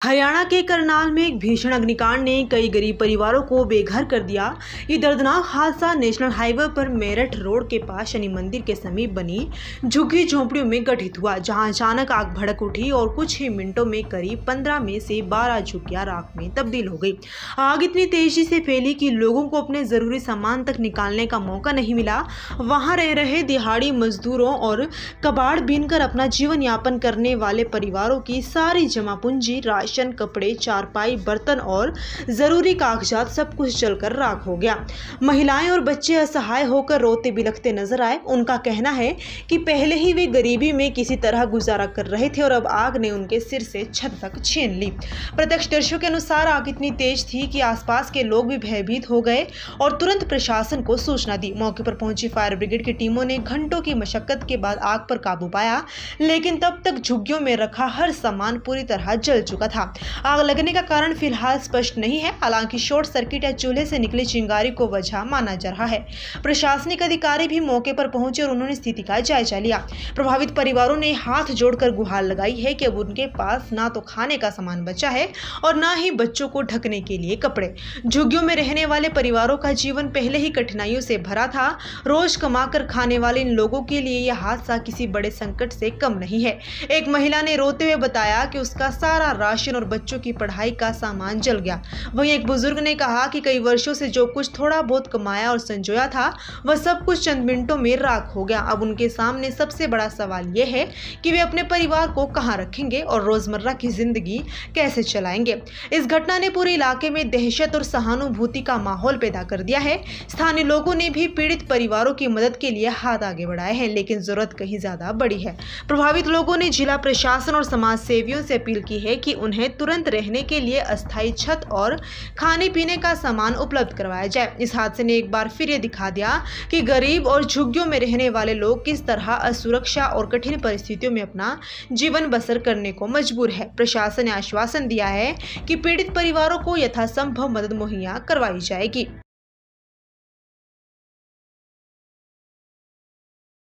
हरियाणा के करनाल में एक भीषण अग्निकांड ने कई गरीब परिवारों को बेघर कर दिया। ये दर्दनाक हादसा नेशनल हाईवे पर मेरठ रोड के पास शनि मंदिर के समीप बनी झुग्गी झोंपड़ियों में घटित हुआ, जहां अचानक आग भड़क उठी और कुछ ही मिनटों में करीब 15 में से 12 झुग्गियां राख में तब्दील हो गई। आग इतनी तेजी से फैली कि लोगों को अपने जरूरी सामान तक निकालने का मौका नहीं मिला। वहां रह रहे दिहाड़ी मजदूरों और कबाड़ बीनकर अपना जीवन यापन करने वाले परिवारों की सारी जमा पूंजी, राशन, कपड़े, चारपाई, बर्तन और जरूरी कागजात सब कुछ जलकर राख हो गया। महिलाएं और बच्चे असहाय होकर रोते बिलखते नजर आए। उनका कहना है कि पहले ही वे गरीबी में किसी तरह गुजारा कर रहे थे और अब आग ने उनके सिर से छत तक छीन ली। प्रत्यक्षदर्शियों के अनुसार आग इतनी तेज थी कि आसपास के लोग भी भयभीत हो गए और तुरंत प्रशासन को सूचना दी। मौके पर पहुंची फायर ब्रिगेड की टीमों ने घंटों की मशक्कत के बाद आग पर काबू पाया, लेकिन तब तक झुग्गियों में रखा हर सामान पूरी तरह जल चुका था। आग लगने का कारण फिलहाल स्पष्ट नहीं है। हालांकि शॉर्ट सर्किट या चूल्हे से निकली चिंगारी को वजह माना जा रहा है। प्रशासनिक अधिकारी भी मौके पर पहुंचे और उन्होंने स्थिति का जायजा लिया। प्रभावित परिवारों ने हाथ जोड़कर गुहार लगाई है कि अब उनके पास ना तो खाने का सामान बचा है और ना ही बच्चों को ढकने के लिए कपड़े। झुग्गियों में रहने वाले परिवारों का जीवन पहले ही कठिनाइयों से भरा था। रोज कमाकर खाने वाले इन लोगों के लिए यह हादसा किसी बड़े संकट से कम नहीं है। एक महिला ने रोते हुए बताया कि उसका सारा राशन और बच्चों की पढ़ाई का सामान जल गया। वहीं एक बुजुर्ग ने कहा कि कई वर्षों से जो कुछ थोड़ा बहुत कमाया और संजोया था वह सब कुछ चंद मिनटों में राख हो गया। अब उनके सामने सबसे बड़ा सवाल यह है कि वे अपने परिवार को कहां रखेंगे और रोजमर्रा की जिंदगी कैसे चलाएंगे। इस घटना ने पूरे इलाके में दहशत और सहानुभूति का माहौल पैदा कर दिया है। स्थानीय लोगों ने भी पीड़ित परिवारों की मदद के लिए हाथ आगे बढ़ाए हैं, लेकिन जरूरत कहीं ज्यादा बड़ी है। प्रभावित लोगों ने जिला प्रशासन और समाज सेवियों से अपील की है कि उन्हें तुरंत रहने के लिए अस्थायी छत और खाने पीने का सामान उपलब्ध करवाया जाए। इस हादसे ने एक बार फिर ये दिखा दिया कि गरीब और झुग्गियों में रहने वाले लोग किस तरह असुरक्षा और कठिन परिस्थितियों में अपना जीवन बसर करने को मजबूर है। प्रशासन ने आश्वासन दिया है कि पीड़ित परिवारों को यथासंभव मदद मुहैया करवाई जाएगी।